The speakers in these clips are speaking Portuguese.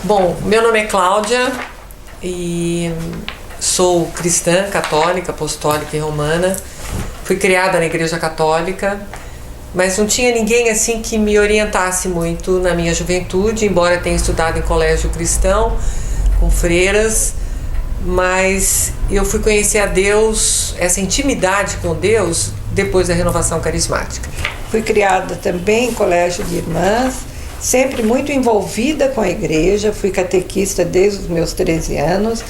Bom, meu nome é Cláudia e sou cristã, católica, apostólica e romana. Fui criada na Igreja Católica, mas não tinha ninguém assim que me orientasse muito na minha juventude, embora tenha estudado em colégio cristão, com freiras, mas eu fui conhecer a Deus, essa intimidade com Deus, depois da renovação carismática. Fui criada também em colégio de irmãs, sempre muito envolvida com a igreja, fui catequista desde os meus 13 anos,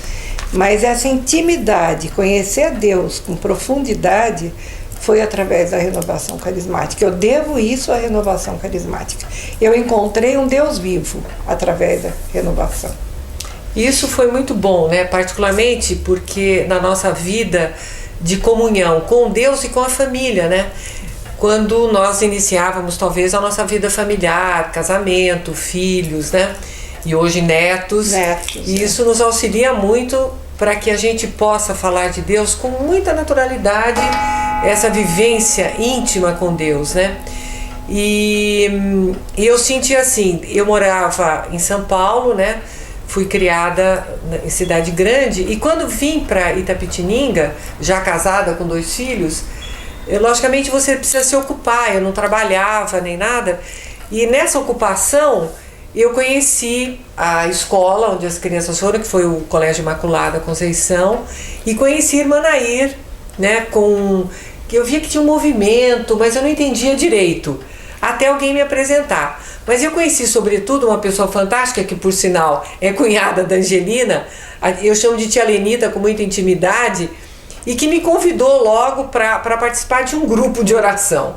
mas essa intimidade, conhecer a Deus com profundidade, foi através da renovação carismática. Eu devo isso à renovação carismática. Eu encontrei um Deus vivo através da renovação. Isso foi muito bom, né? Particularmente porque na nossa vida de comunhão com Deus e com a família, né? Quando nós iniciávamos talvez a nossa vida familiar, casamento, filhos, né? E hoje netos. E isso nos auxilia muito para que a gente possa falar de Deus com muita naturalidade, essa vivência íntima com Deus, né? E eu senti assim, eu morava em São Paulo, né? Fui criada em cidade grande e quando vim para Itapetininga, já casada com 2 filhos, logicamente você precisa se ocupar, eu não trabalhava nem nada, e nessa ocupação eu conheci a escola onde as crianças foram, que foi o Colégio Imaculada Conceição, e conheci a irmã Nair, né, que eu via que tinha um movimento, mas eu não entendia direito, até alguém me apresentar. Mas eu conheci sobretudo uma pessoa fantástica, que por sinal é cunhada da Angelina, eu chamo de tia Lenita com muita intimidade, e que me convidou logo para participar de um grupo de oração.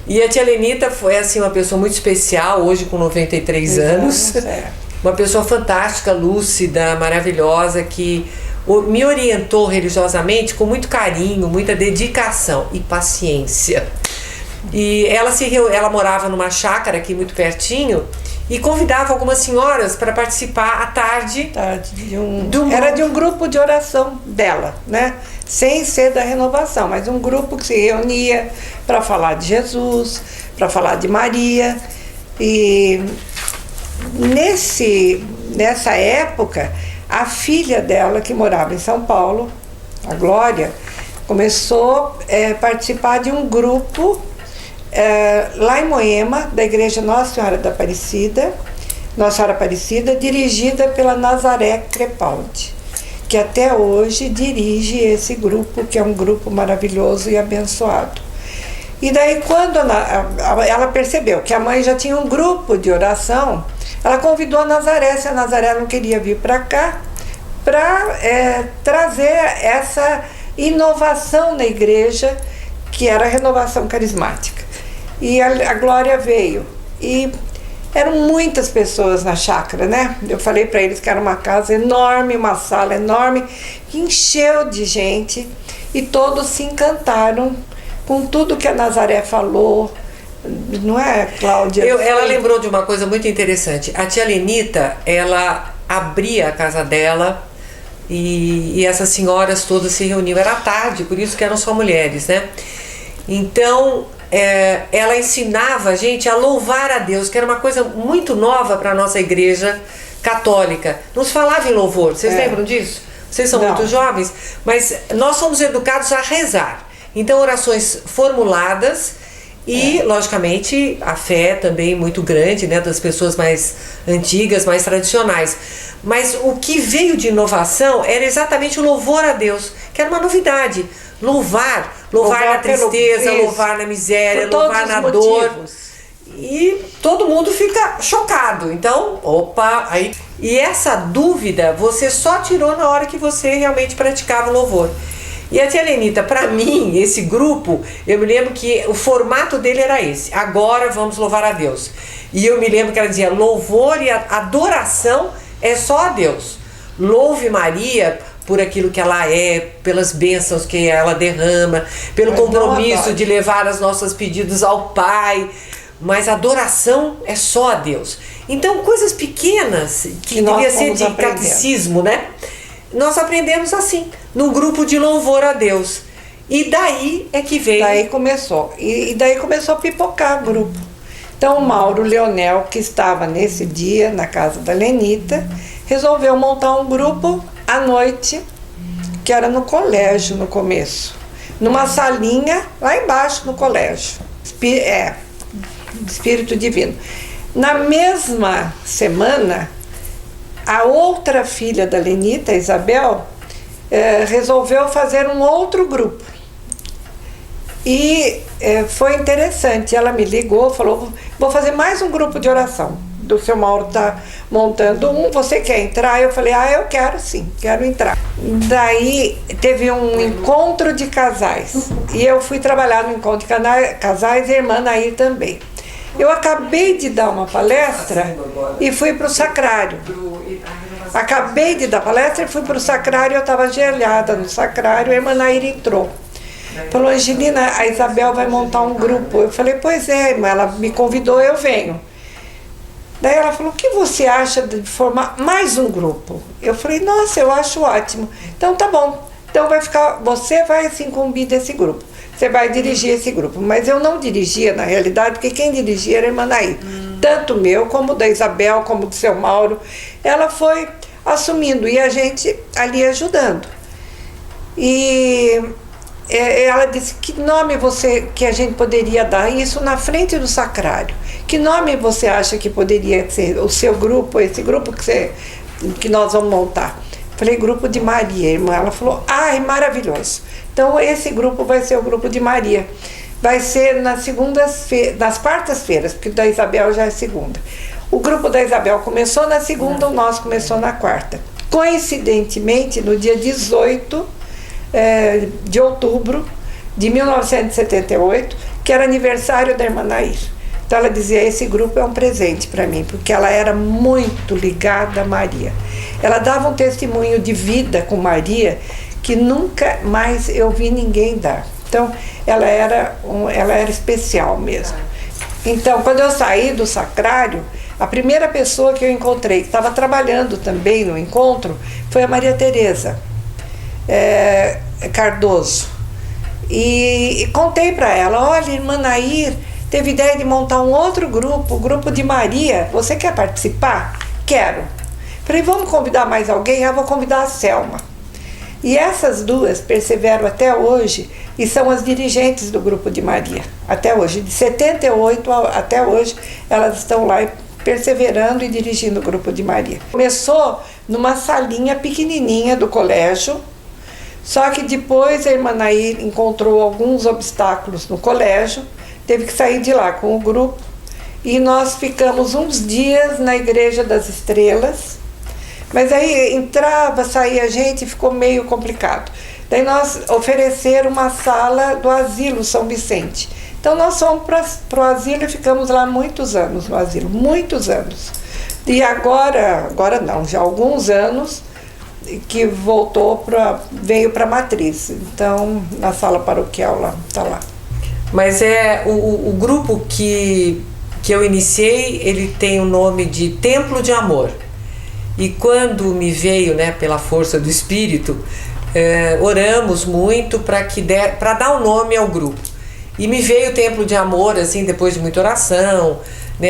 E a tia Lenita foi assim uma pessoa muito especial, hoje com 93 anos, uma pessoa fantástica, lúcida, maravilhosa, que me orientou religiosamente com muito carinho, muita dedicação e paciência. E ela morava numa chácara aqui muito pertinho e convidava algumas senhoras para participar à tarde. Era de um grupo de oração dela, né? Sem ser da renovação, mas um grupo que se reunia para falar de Jesus, para falar de Maria. E nessa época, a filha dela, que morava em São Paulo, a Glória, começou a participar de um grupo lá em Moema, da Igreja Nossa Senhora Aparecida, dirigida pela Nazaré Crepaldi, que até hoje dirige esse grupo, que é um grupo maravilhoso e abençoado. E daí, quando ela percebeu que a mãe já tinha um grupo de oração, ela convidou a Nazaré, se a Nazaré não queria vir para cá, para trazer essa inovação na igreja, que era a renovação carismática. E a Glória veio, e eram muitas pessoas na chácara, né? Eu falei para eles que era uma casa enorme, uma sala enorme, que encheu de gente, e todos se encantaram com tudo que a Nazaré falou. Não é, Cláudia? Ela lembrou de uma coisa muito interessante. A tia Lenita, ela abria a casa dela e essas senhoras todas se reuniam. Era tarde, por isso que eram só mulheres, né? Então ela ensinava a gente a louvar a Deus, que era uma coisa muito nova para a nossa igreja católica. Não se falava em louvor, vocês lembram disso? Vocês são muito jovens, mas nós somos educados a rezar. Então, orações formuladas e, logicamente, a fé também muito grande, né, das pessoas mais antigas, mais tradicionais. Mas o que veio de inovação era exatamente o louvor a Deus, que era uma novidade. Louvar na tristeza, louvar na miséria, louvar na dor. E todo mundo fica chocado. Então, aí. E essa dúvida você só tirou na hora que você realmente praticava o louvor. E a tia Lenita, para mim, esse grupo, eu me lembro que o formato dele era esse: agora vamos louvar a Deus. E eu me lembro que ela dizia: louvor e adoração é só a Deus. Louve Maria por aquilo que ela é, pelas bênçãos que ela derrama, pelo compromisso de levar os nossos pedidos ao Pai. Mas a adoração é só a Deus. Então, coisas pequenas, que devia ser de catecismo, né? Nós aprendemos assim, num grupo de louvor a Deus. E daí é que veio. Daí começou. E daí começou a pipocar o grupo. Então o Mauro Leonel, que estava nesse dia na casa da Lenita, resolveu montar um grupo à noite, que era no colégio no começo, numa salinha lá embaixo no colégio. Espírito Divino. Na mesma semana, a outra filha da Lenita, Isabel, resolveu fazer um outro grupo. E foi interessante, ela me ligou, falou, vou fazer mais um grupo de oração. Do seu Mauro tá montando um, você quer entrar? Eu falei, eu quero sim, quero entrar. Daí teve um encontro de casais, e eu fui trabalhar no encontro de casais e a irmã Nair também. Eu acabei de dar uma palestra e fui para o sacrário. Acabei de dar palestra e fui para o sacrário, eu estava ajoelhada no sacrário, a irmã Nair entrou. Falou, Angelina, a Isabel vai montar um grupo. Eu falei, pois é, irmã, ela me convidou, eu venho. Daí ela falou, o que você acha de formar mais um grupo? Eu falei, nossa, eu acho ótimo. Então tá bom, então você vai se incumbir desse grupo. Você vai dirigir esse grupo. Mas eu não dirigia, na realidade, porque quem dirigia era a irmã Nair. Tanto meu, como da Isabel, como do seu Mauro. Ela foi assumindo e a gente ali ajudando. E ela disse, que nome que a gente poderia dar? Isso na frente do sacrário. Que nome você acha que poderia ser o seu grupo, esse grupo que nós vamos montar? Falei, Grupo de Maria, irmã. Ela falou, maravilhoso. Então esse grupo vai ser o Grupo de Maria. Vai ser nas quartas-feiras, porque o da Isabel já é segunda. O grupo da Isabel começou na segunda, o nosso começou na quarta. Coincidentemente, no dia 18 de outubro de 1978, que era aniversário da irmã Nair. Então ela dizia, esse grupo é um presente para mim, porque ela era muito ligada a Maria. Ela dava um testemunho de vida com Maria que nunca mais eu vi ninguém dar. Então ela era especial mesmo. Então quando eu saí do sacrário, a primeira pessoa que eu encontrei, que estava trabalhando também no encontro, foi a Maria Tereza Cardoso. E contei para ela, olha, irmã Nair teve ideia de montar um outro grupo, o Grupo de Maria, você quer participar? Quero. Falei, vamos convidar mais alguém? Vou convidar a Selma. E essas duas perseveram até hoje e são as dirigentes do Grupo de Maria. Até hoje, de 78 até hoje, elas estão lá perseverando e dirigindo o Grupo de Maria. Começou numa salinha pequenininha do colégio, só que depois a irmã Nair encontrou alguns obstáculos no colégio, teve que sair de lá com o grupo, e nós ficamos uns dias na Igreja das Estrelas, mas aí entrava, saía gente e ficou meio complicado. Daí nós ofereceram uma sala do Asilo São Vicente. Então nós fomos para o asilo e ficamos lá muitos anos no asilo, muitos anos. E agora não, já há alguns anos que veio para a matriz. Então na sala paroquial lá, está lá. Mas o grupo que eu iniciei, ele tem o nome de Templo de Amor. E quando me veio, pela força do Espírito, oramos muito para dar um nome ao grupo. E me veio o Templo de Amor, assim, depois de muita oração,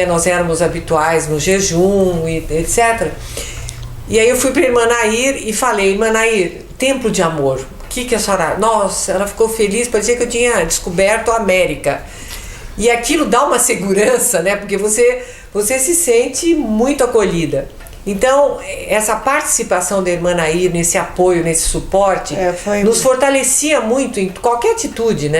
nós éramos habituais no jejum, e etc. E aí eu fui para a irmã Nair e falei, irmã Nair, Templo de Amor, o que a senhora... Nossa, ela ficou feliz, parecia que eu tinha descoberto a América. E aquilo dá uma segurança, porque você se sente muito acolhida. Então, essa participação da irmã Nair nesse apoio, nesse suporte, nos fortalecia muito em qualquer atitude,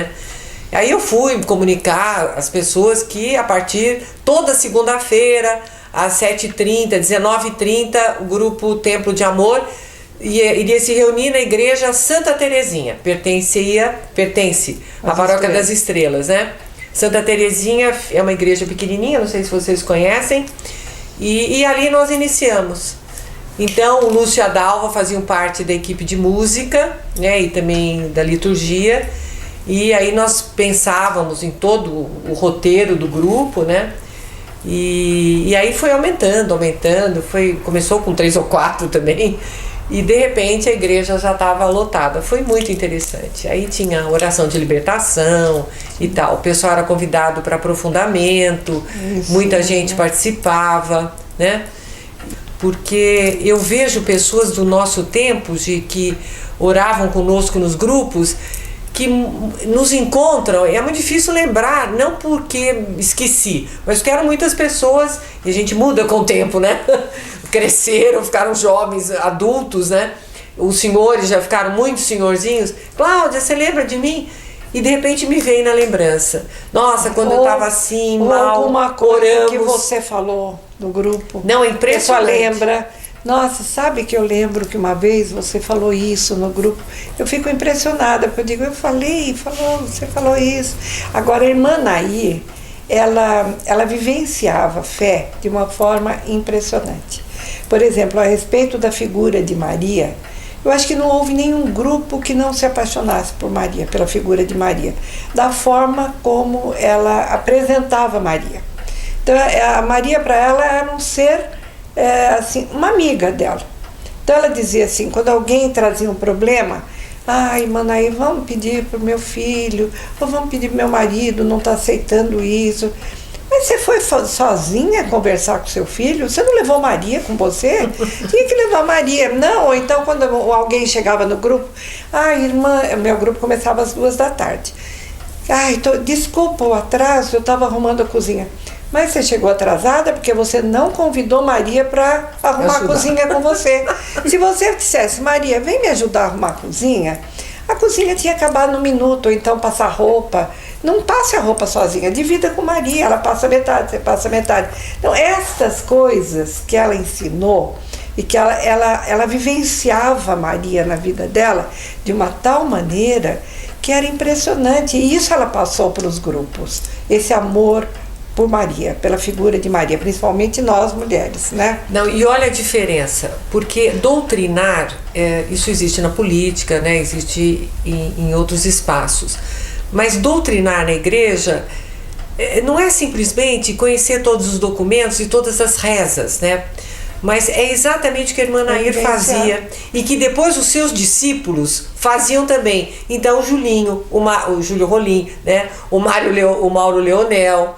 Aí eu fui comunicar às pessoas que a partir toda segunda-feira, às 7h30, 19h30, o grupo Templo de Amor iria se reunir na igreja Santa Terezinha, pertence à Paróquia das Estrelas, Santa Terezinha é uma igreja pequenininha, não sei se vocês conhecem, e ali nós iniciamos. Então o Lúcio e a Dalva faziam parte da equipe de música, e também da liturgia, e aí nós pensávamos em todo o roteiro do grupo, E aí foi aumentando, começou com 3 ou 4 também, E de repente a igreja já estava lotada. Foi muito interessante. Aí tinha oração de libertação e tal. O pessoal era convidado para aprofundamento, muita gente participava, né? Porque eu vejo pessoas do nosso tempo que oravam conosco nos grupos, que nos encontram. É muito difícil lembrar, não porque esqueci, mas porque eram muitas pessoas, e a gente muda com o tempo, né? Cresceram, ficaram jovens, adultos, né? Os senhores já ficaram muito senhorzinhos. Cláudia, você lembra de mim? E de repente me veio na lembrança. Nossa, quando eu estava assim, mal, alguma coisa oramos. que você falou no grupo. Não, é impressionante. A pessoa lembra. Nossa, sabe que eu lembro que uma vez você falou isso no grupo? Eu fico impressionada, porque eu digo, você falou isso. Agora, a irmã Nair, ela vivenciava fé de uma forma impressionante. Por exemplo, a respeito da figura de Maria, eu acho que não houve nenhum grupo que não se apaixonasse por Maria, pela figura de Maria, da forma como ela apresentava Maria. Então, a Maria, para ela, era um ser, assim, uma amiga dela. Então, ela dizia assim, quando alguém trazia um problema, irmã Nair, vamos pedir para o meu filho, ou vamos pedir para o meu marido, não está aceitando isso. Mas você foi sozinha conversar com seu filho? Você não levou Maria com você? Tinha que levar Maria. Não, ou então quando alguém chegava no grupo, irmã, meu grupo começava às 14h. Desculpa o atraso, eu estava arrumando a cozinha. Mas você chegou atrasada porque você não convidou Maria para arrumar a cozinha com você. Se você dissesse, Maria, vem me ajudar a arrumar a cozinha tinha acabado no minuto, ou então passar roupa. Não passe a roupa sozinha, divida com Maria, ela passa metade, você passa metade. Então, essas coisas que ela ensinou e que ela vivenciava Maria na vida dela de uma tal maneira que era impressionante. E isso ela passou para os grupos, esse amor por Maria, pela figura de Maria, principalmente nós mulheres, né? Não, e olha a diferença, porque doutrinar, isso existe na política, né? Existe em outros espaços, mas doutrinar na igreja não é simplesmente conhecer todos os documentos e todas as rezas, né? Mas é exatamente o que a irmã Nair fazia e que depois os seus discípulos faziam também. Então o Julinho, o Júlio Rolim, né? O Mauro Leonel,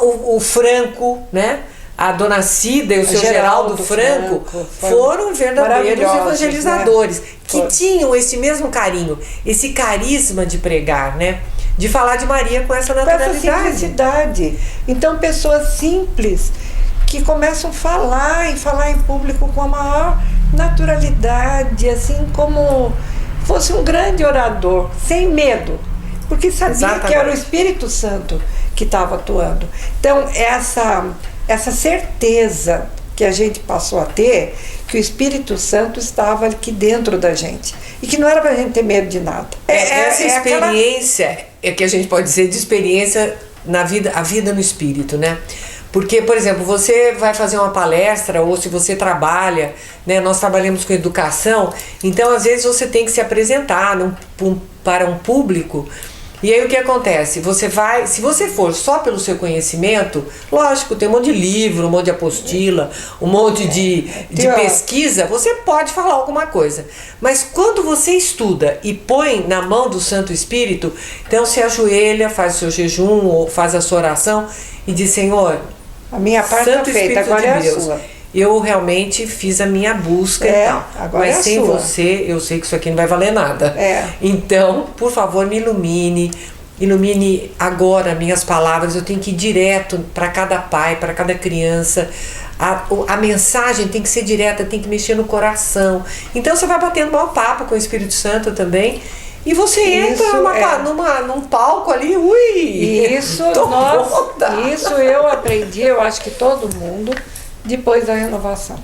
o Franco, né? A Dona Cida e o seu Geraldo Franco foram verdadeiros evangelizadores, né? Que tinham esse mesmo carinho, esse carisma de pregar, né? De falar de Maria com essa naturalidade. Com essa simplicidade. Então, pessoas simples que começam a falar em público com a maior naturalidade, assim como fosse um grande orador, sem medo, porque sabia que era o Espírito Santo que estava atuando. Então, essa certeza que a gente passou a ter, que o Espírito Santo estava aqui dentro da gente, e que não era para a gente ter medo de nada. Essa experiência, que a gente pode dizer de experiência na vida, a vida no Espírito, né? Porque, por exemplo, você vai fazer uma palestra, ou se você trabalha, né, nós trabalhamos com educação, então às vezes você tem que se apresentar para um público. E aí o que acontece? Você vai, se você for só pelo seu conhecimento, lógico, tem um monte de livro, um monte de apostila, um monte de pesquisa, você pode falar alguma coisa. Mas quando você estuda e põe na mão do Santo Espírito, então se ajoelha, faz o seu jejum, ou faz a sua oração e diz, Senhor, a minha parte Santo é feita, agora é a sua. Eu realmente fiz a minha busca e tal, mas sem você, eu sei que isso aqui não vai valer nada. Então, por favor, me ilumine agora minhas palavras. Eu tenho que ir direto para cada pai, para cada criança. A mensagem tem que ser direta, tem que mexer no coração. Então, você vai batendo mau papo com o Espírito Santo também. E você entra num palco ali, Isso eu aprendi, eu acho que todo mundo, depois da renovação.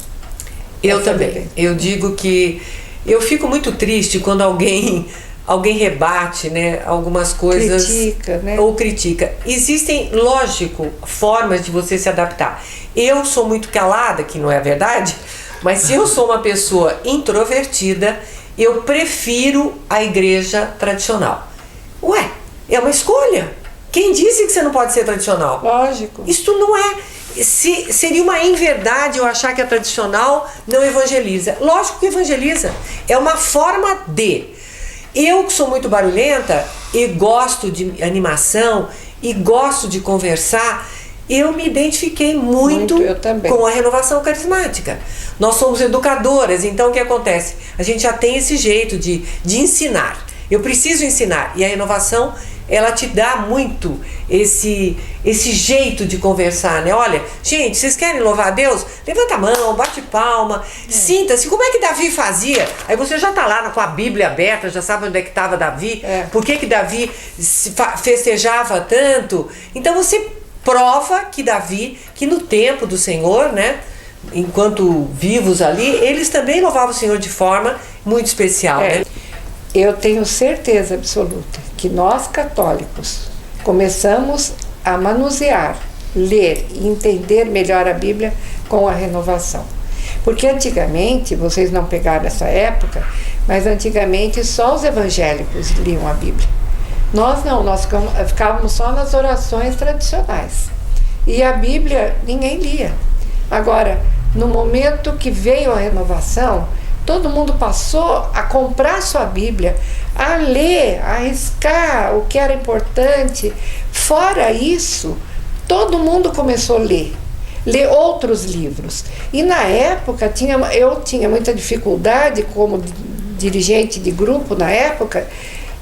Eu também. Eu digo que eu fico muito triste quando alguém rebate, né, algumas coisas. Critica, né? Ou critica. Existem, lógico, formas de você se adaptar. Eu sou muito calada, que não é verdade, mas se eu sou uma pessoa introvertida, eu prefiro a igreja tradicional. É uma escolha. Quem disse que você não pode ser tradicional? Lógico. Isto não é. seria uma inverdade eu achar que a tradicional não evangeliza. Lógico que evangeliza. É uma forma de. Eu que sou muito barulhenta e gosto de animação e gosto de conversar, eu me identifiquei muito eu também. Com a renovação carismática. Nós somos educadoras, então o que acontece? A gente já tem esse jeito de ensinar. Eu preciso ensinar. E a renovação, ela te dá muito esse jeito de conversar, né? Olha, gente, vocês querem louvar a Deus? Levanta a mão, bate palma, sinta-se. Como é que Davi fazia? Aí você já está lá com a Bíblia aberta, já sabe onde é que estava Davi, por que Davi festejava tanto. Então você prova que Davi, que no tempo do Senhor, né? Enquanto vivos ali, eles também louvavam o Senhor de forma muito especial, né? Eu tenho certeza absoluta que nós católicos começamos a manusear, ler e entender melhor a Bíblia com a renovação. Porque antigamente, vocês não pegaram essa época, mas antigamente só os evangélicos liam a Bíblia. Nós não, nós ficávamos só nas orações tradicionais. E a Bíblia ninguém lia. Agora, no momento que veio a renovação, todo mundo passou a comprar sua Bíblia, a ler, a arriscar o que era importante. Fora isso, todo mundo começou a ler outros livros. E na época, eu tinha muita dificuldade, como dirigente de grupo na época,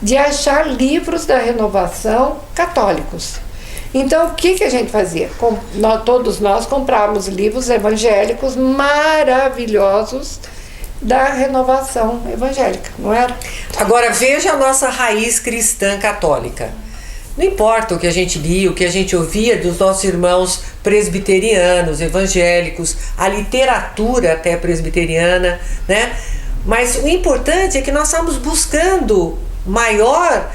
de achar livros da renovação católicos. Então, o que a gente fazia? Todos nós comprávamos livros evangélicos maravilhosos, da renovação evangélica, não era? Agora veja a nossa raiz cristã católica. Não importa o que a gente lia, o que a gente ouvia dos nossos irmãos presbiterianos, evangélicos, a literatura até presbiteriana, né? Mas o importante é que nós estamos buscando maior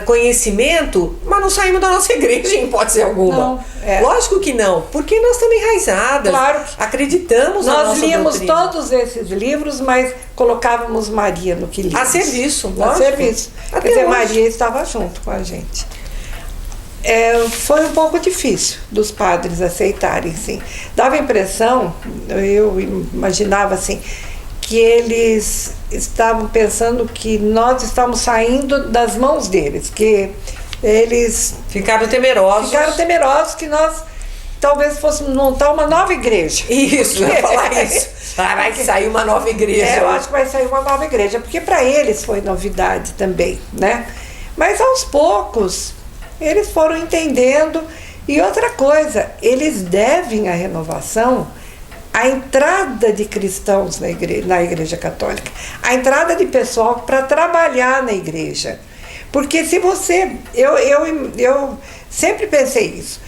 conhecimento, mas não saímos da nossa igreja em hipótese alguma. Não, Lógico que não, porque nós estamos enraizadas, claro, acreditamos na nossa doutrina. Nós líamos todos esses livros, mas colocávamos Maria no que líamos. A serviço, lógico. A serviço. Até Quer dizer, hoje. Maria estava junto com a gente. Foi um pouco difícil dos padres aceitarem, sim. Dava a impressão, eu imaginava assim, que eles estavam pensando que nós estávamos saindo das mãos deles, que eles ficaram temerosos que nós talvez fôssemos montar uma nova igreja. Isso, eu ia falar isso. Vai sair uma nova igreja. Eu acho que vai sair uma nova igreja, porque para eles foi novidade também, né? Mas aos poucos eles foram entendendo. E outra coisa, eles devem à renovação a entrada de cristãos na igreja católica, a entrada de pessoal para trabalhar na igreja. Porque se você... Eu sempre pensei isso.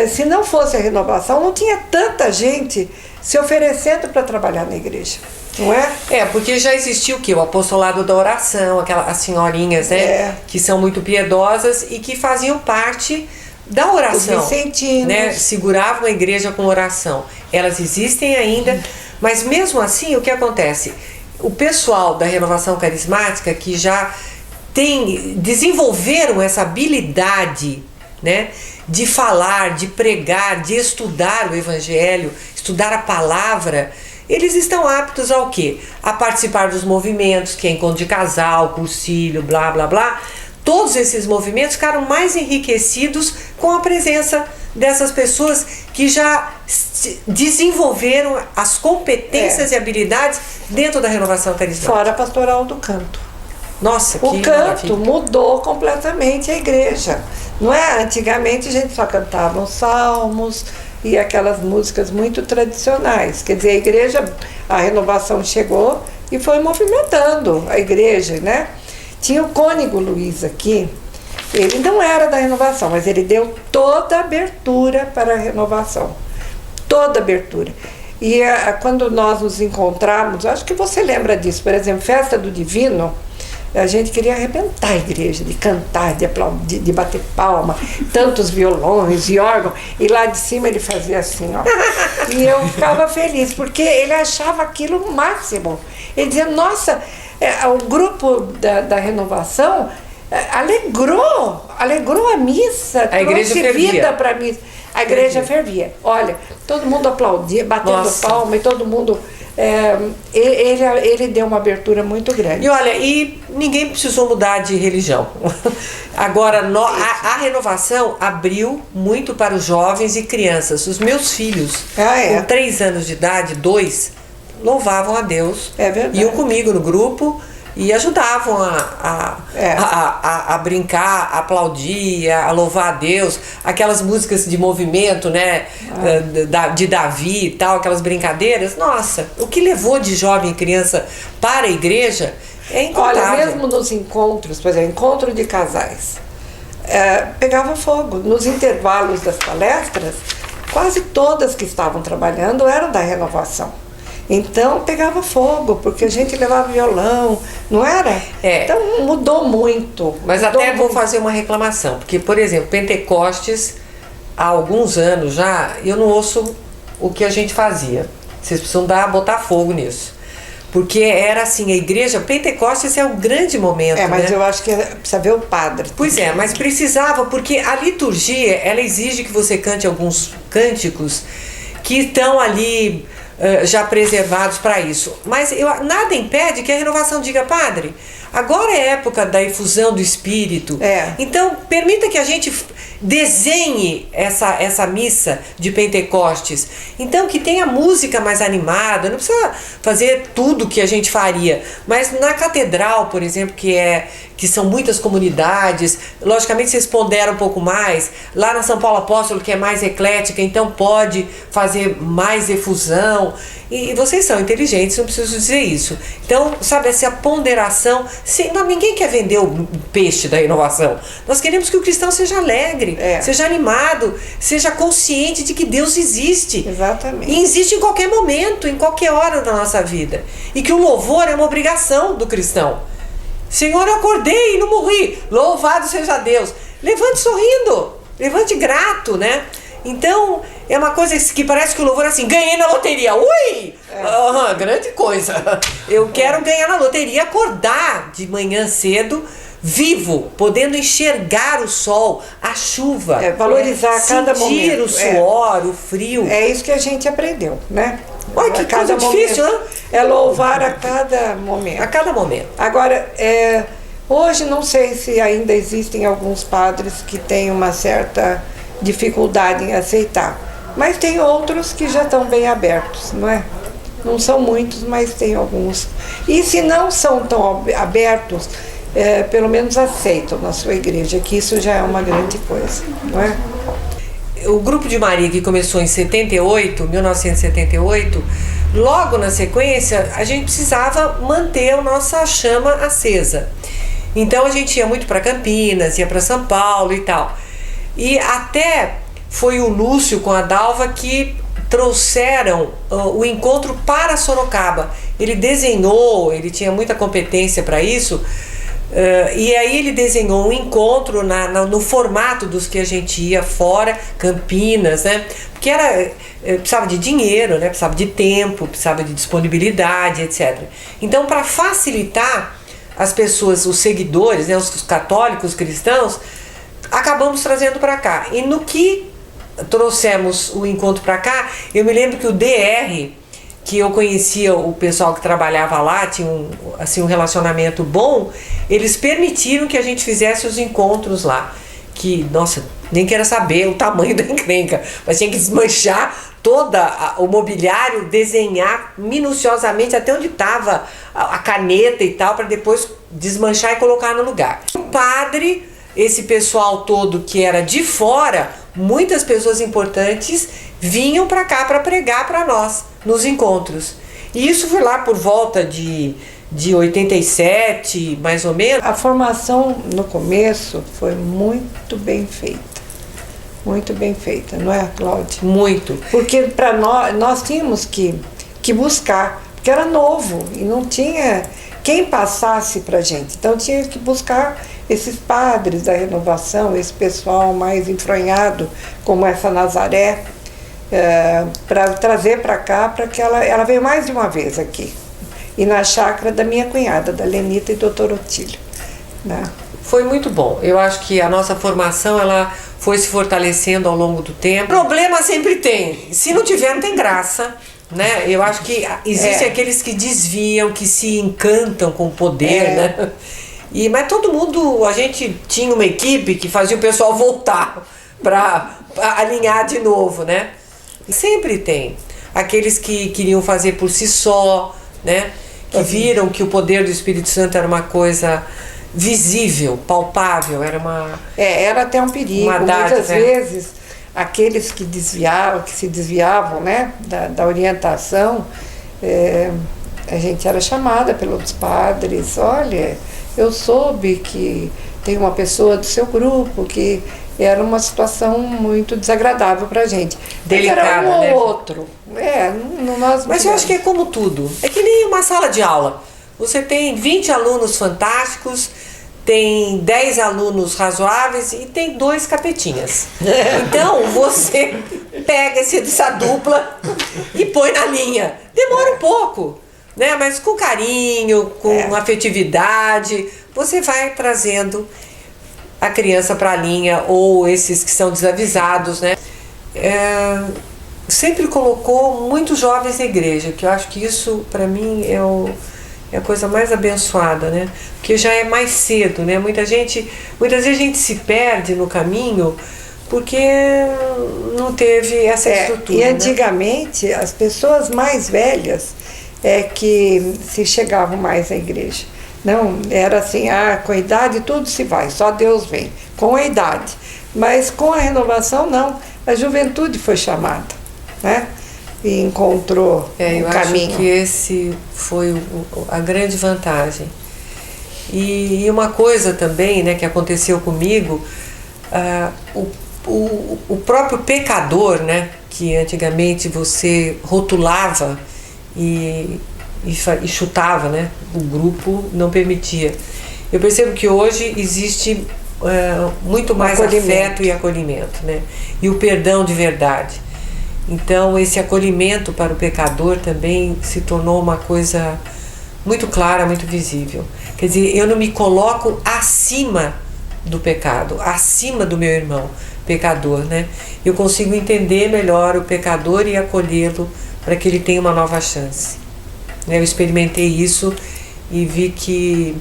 Se não fosse a renovação, não tinha tanta gente se oferecendo para trabalhar na igreja. Não é? Porque já existiu o quê? O apostolado da oração, as senhorinhas, né? Que são muito piedosas e que faziam parte da oração. Os vicentinos. Né? Seguravam a igreja com oração. Elas existem ainda, mas mesmo assim, o que acontece? O pessoal da renovação carismática que já desenvolveram essa habilidade, né, de falar, de pregar, de estudar o evangelho, estudar a palavra, eles estão aptos ao quê? A participar dos movimentos, que é encontro de casal, cursilho, blá, blá, blá. Todos esses movimentos ficaram mais enriquecidos com a presença dessas pessoas que já desenvolveram as competências e habilidades dentro da renovação carismática. Fora a pastoral do canto. Nossa, que o canto maravilha. Mudou completamente a igreja. Não é? Antigamente a gente só cantava os salmos e aquelas músicas muito tradicionais. Quer dizer, a igreja, a renovação chegou e foi movimentando a igreja, né? Tinha o cônego Luiz aqui, ele não era da renovação, mas ele deu toda a abertura para a renovação. Toda a abertura. E quando nós nos encontramos, acho que você lembra disso, por exemplo, Festa do Divino, a gente queria arrebentar a igreja, de cantar, de aplaudir, de bater palma, tantos violões e órgão, e lá de cima ele fazia assim, ó. E eu ficava feliz, porque ele achava aquilo o máximo. Ele dizia, nossa, o grupo da renovação alegrou a missa, a igreja trouxe vida para a missa. A igreja fervia. Olha, todo mundo aplaudia, batendo Nossa. palma e todo mundo... ele deu uma abertura muito grande. E olha, e ninguém precisou mudar de religião. Agora, a renovação abriu muito para os jovens e crianças. Os meus filhos, com 3 anos de idade, 2, louvavam a Deus. É verdade. Iam comigo no grupo e ajudavam a brincar, a aplaudir, a louvar a Deus. Aquelas músicas de movimento, né, de Davi e tal, aquelas brincadeiras. Nossa, o que levou de jovem e criança para a igreja é incontável. Olha, mesmo nos encontros, por exemplo, encontro de casais, pegava fogo. Nos intervalos das palestras, quase todas que estavam trabalhando eram da renovação. Então pegava fogo, porque a gente levava violão, não era? Então mudou muito. Mas até vou fazer uma reclamação, porque, por exemplo, Pentecostes, há alguns anos já, eu não ouço o que a gente fazia. Vocês precisam botar fogo nisso. Porque era assim, a igreja, Pentecostes é um grande momento, mas né? eu acho que precisa ver o padre. Pois é, mas precisava, porque a liturgia, ela exige que você cante alguns cânticos que estão ali já preservados para isso. Mas nada impede que a renovação diga, padre, agora é época da efusão do Espírito. Então, permita que a gente desenhe essa missa de Pentecostes. Então, que tenha música mais animada, não precisa fazer tudo que a gente faria. Mas na catedral, por exemplo, que são muitas comunidades, logicamente vocês ponderam um pouco mais. Lá na São Paulo Apóstolo, que é mais eclética, então pode fazer mais efusão. E vocês são inteligentes, não preciso dizer isso. Então, sabe, essa ponderação. Ninguém quer vender o peixe da inovação. Nós queremos que o cristão seja alegre, seja animado, seja consciente de que Deus existe. Exatamente. E existe em qualquer momento, em qualquer hora da nossa vida. E que o louvor é uma obrigação do cristão. Senhor, eu acordei e não morri. Louvado seja Deus. Levante sorrindo, levante grato, né? Então, é uma coisa que parece que o louvor é assim, ganhei na loteria. Ui! Grande coisa. Eu quero ganhar na loteria, acordar de manhã cedo, vivo, podendo enxergar o sol, a chuva. Valorizar cada momento. Sentir o suor, o frio. É isso que a gente aprendeu, né? Olha que coisa difícil, né? É louvar a cada momento. A cada momento. Agora, hoje não sei se ainda existem alguns padres que têm uma certa dificuldade em aceitar, mas tem outros que já estão bem abertos, não é? Não são muitos, mas tem alguns. E se não são tão abertos, pelo menos aceitam na sua igreja, que isso já é uma grande coisa, não é? O Grupo de Maria, que começou em 1978, logo na sequência, a gente precisava manter a nossa chama acesa. Então a gente ia muito para Campinas, ia para São Paulo e tal. E até foi o Lúcio com a Dalva que trouxeram o encontro para Sorocaba. Ele desenhou, ele tinha muita competência para isso, e aí ele desenhou um encontro no formato dos que a gente ia fora, Campinas, né? Porque precisava de dinheiro, né? Precisava de tempo, precisava de disponibilidade, etc. Então, para facilitar as pessoas, os seguidores, né? Os católicos cristãos, acabamos trazendo para cá. E no que trouxemos o encontro para cá, eu me lembro que o DR, que eu conhecia o pessoal que trabalhava lá, tinha um relacionamento bom, eles permitiram que a gente fizesse os encontros lá. Que, nossa, nem quero saber o tamanho da encrenca, mas tinha que desmanchar todo o mobiliário, desenhar minuciosamente até onde estava a caneta e tal, para depois desmanchar e colocar no lugar. O padre, esse pessoal todo que era de fora, muitas pessoas importantes vinham para cá para pregar para nós nos encontros. E isso foi lá por volta de 87, mais ou menos. A formação no começo foi muito bem feita. Muito bem feita, não é, Cláudia? Muito. Porque para nós tínhamos que buscar, porque era novo e não tinha quem passasse para a gente. Então tinha que buscar esses padres da renovação, esse pessoal mais enfronhado, como essa Nazaré, para trazer para cá, para que ela veio mais de uma vez aqui. E na chácara da minha cunhada, da Lenita e do Dr. Otílio. Né? Foi muito bom. Eu acho que a nossa formação ela foi se fortalecendo ao longo do tempo. Problema sempre tem. Se não tiver, não tem graça. Né? Eu acho que existem aqueles que desviam, que se encantam com o poder, né? Mas todo mundo, a gente tinha uma equipe que fazia o pessoal voltar para alinhar de novo, né? Sempre tem aqueles que queriam fazer por si só, né? Que viram que o poder do Espírito Santo era uma coisa visível, palpável, era até um perigo. Muitas vezes aqueles que se desviavam, né, da orientação, a gente era chamada pelos padres: olha, eu soube que tem uma pessoa do seu grupo que era uma situação muito desagradável para a gente. Delicada, era um né? ou outro. Mas eu acho que é como tudo. É que nem uma sala de aula. Você tem 20 alunos fantásticos, tem 10 alunos razoáveis e tem 2 capetinhas. Então você pega essa dupla e põe na linha. Demora um pouco, né? Mas com carinho, com afetividade, você vai trazendo a criança para a linha, ou esses que são desavisados, né? Sempre colocou muitos jovens na igreja, que eu acho que isso para mim é a coisa mais abençoada, né? Porque já é mais cedo, né? Muitas vezes a gente se perde no caminho porque não teve essa estrutura. E antigamente, as pessoas mais velhas que se chegavam mais à igreja. Não, era assim, com a idade tudo se vai, só Deus vem, com a idade. Mas com a renovação, não. A juventude foi chamada, né? E encontrou o caminho. Acho que esse foi a grande vantagem. E uma coisa também, né, que aconteceu comigo, o próprio pecador, né, que antigamente você rotulava e chutava, né, o grupo não permitia. Eu percebo que hoje existe muito mais afeto e acolhimento, né, e o perdão de verdade. Então esse acolhimento para o pecador também se tornou uma coisa muito clara, muito visível. Quer dizer, eu não me coloco acima do pecado, acima do meu irmão pecador, né? Eu consigo entender melhor o pecador e acolhê-lo para que ele tenha uma nova chance. Eu experimentei isso e vi que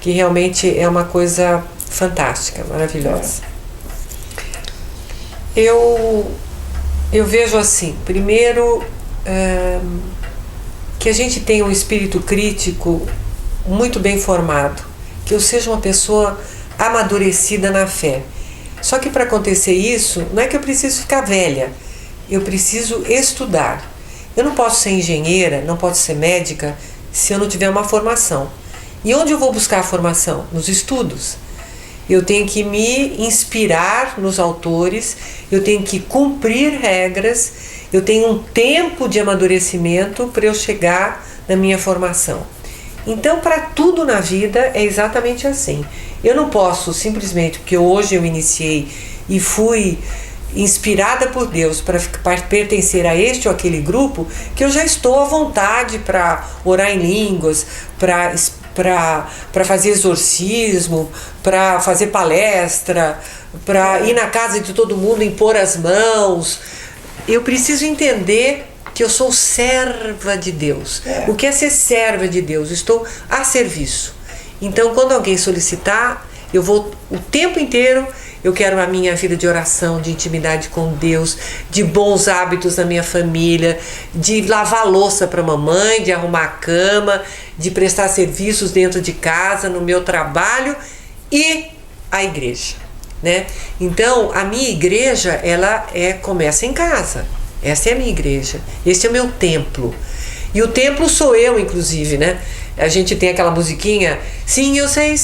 realmente é uma coisa fantástica, maravilhosa. Eu vejo assim, primeiro, que a gente tenha um espírito crítico muito bem formado, que eu seja uma pessoa amadurecida na fé. Só que para acontecer isso, não é que eu preciso ficar velha, eu preciso estudar. Eu não posso ser engenheira, não posso ser médica, se eu não tiver uma formação. E onde eu vou buscar a formação? Nos estudos. Eu tenho que me inspirar nos autores, eu tenho que cumprir regras, eu tenho um tempo de amadurecimento para eu chegar na minha formação. Então, para tudo na vida é exatamente assim. Eu não posso simplesmente, porque hoje eu iniciei e fui inspirada por Deus para pertencer a este ou aquele grupo, que eu já estou à vontade para orar em línguas, para fazer exorcismo, para fazer palestra, para ir na casa de todo mundo, impor as mãos. Eu preciso entender que eu sou serva de Deus. O que é ser serva de Deus? Estou a serviço. Então, quando alguém solicitar, eu vou o tempo inteiro. Eu quero a minha vida de oração, de intimidade com Deus, de bons hábitos na minha família, de lavar louça para a mamãe, de arrumar a cama, de prestar serviços dentro de casa, no meu trabalho e a igreja, né? Então, a minha igreja, ela começa em casa. Essa é a minha igreja, esse é o meu templo. E o templo sou eu, inclusive, né? A gente tem aquela musiquinha: sim, eu sei,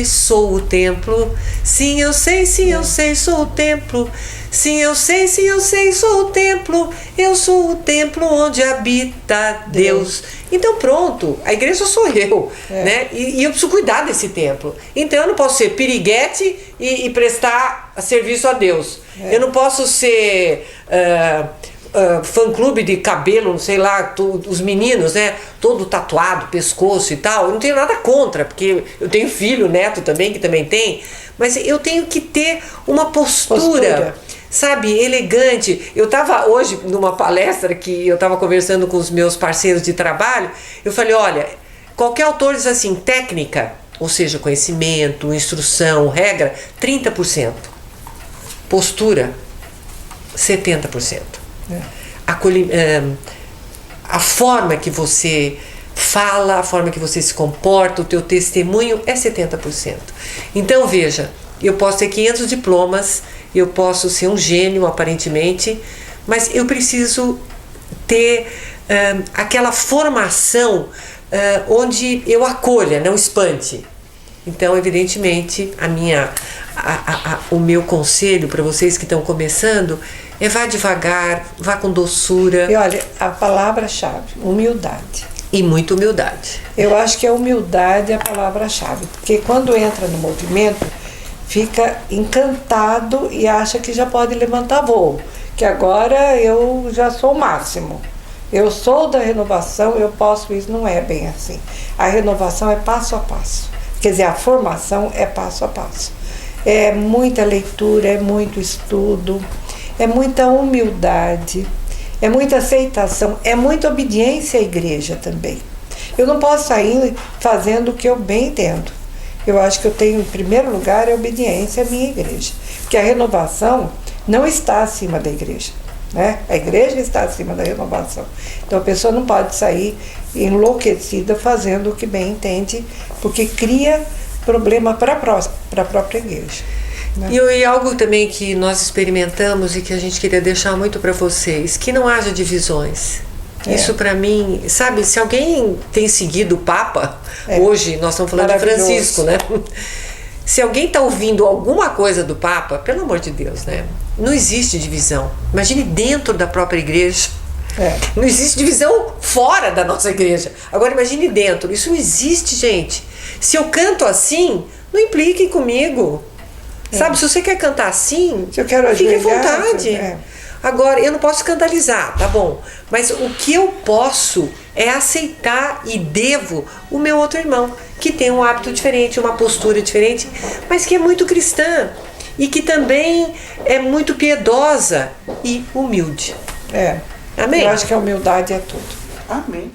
sou o templo. Sim, eu sei, sou o templo. Sim, eu sei, sou o templo. Eu sou o templo onde habita Deus. Então pronto, a igreja sou eu, né? E eu preciso cuidar desse templo. Então eu não posso ser piriguete e prestar serviço a Deus. Eu não posso ser fã-clube de cabelo, não sei lá, os meninos, né, todo tatuado, pescoço e tal. Eu não tenho nada contra, porque eu tenho filho, neto também, que também tem, mas eu tenho que ter uma postura. Sabe, elegante. Eu estava hoje numa palestra que eu estava conversando com os meus parceiros de trabalho, eu falei, olha, qualquer autor diz assim, técnica, ou seja, conhecimento, instrução, regra, 30%. Postura, 70%. A forma que você fala, a forma que você se comporta, o teu testemunho é 70%. Então, veja, eu posso ter 500 diplomas, eu posso ser um gênio, aparentemente, mas eu preciso ter aquela formação onde eu acolha, não espante. Então, evidentemente, o meu conselho para vocês que estão começando é vá devagar, vá com doçura. E olha, a palavra-chave, humildade. E muita humildade. Eu acho que a humildade é a palavra-chave, porque quando entra no movimento, fica encantado e acha que já pode levantar voo, que agora eu já sou o máximo. Eu sou da renovação, eu posso isso. Não é bem assim. A renovação é passo a passo. Quer dizer, a formação é passo a passo. É muita leitura, é muito estudo, é muita humildade, é muita aceitação, é muita obediência à igreja também. Eu não posso sair fazendo o que eu bem entendo. Eu acho que eu tenho, em primeiro lugar, a obediência à minha igreja. Porque a renovação não está acima da igreja, né? A igreja está acima da renovação. Então a pessoa não pode sair enlouquecida fazendo o que bem entende, porque cria problema para a própria igreja. Né? E algo também que nós experimentamos e que a gente queria deixar muito para vocês, que não haja divisões. Isso para mim, sabe, se alguém tem seguido o Papa, hoje nós estamos falando de Francisco, né? Se alguém está ouvindo alguma coisa do Papa, pelo amor de Deus, né? Não existe divisão. Imagine dentro da própria igreja. Não existe divisão fora da nossa igreja. Agora imagine dentro. Isso não existe, gente. Se eu canto assim, não impliquem comigo. Sabe, se você quer cantar assim, se eu quero fique à vontade. Agora, eu não posso escandalizar, tá bom? Mas o que eu posso é aceitar e devo o meu outro irmão, que tem um hábito diferente, uma postura diferente, mas que é muito cristã e que também é muito piedosa e humilde. Amém? Eu acho que a humildade é tudo. Amém.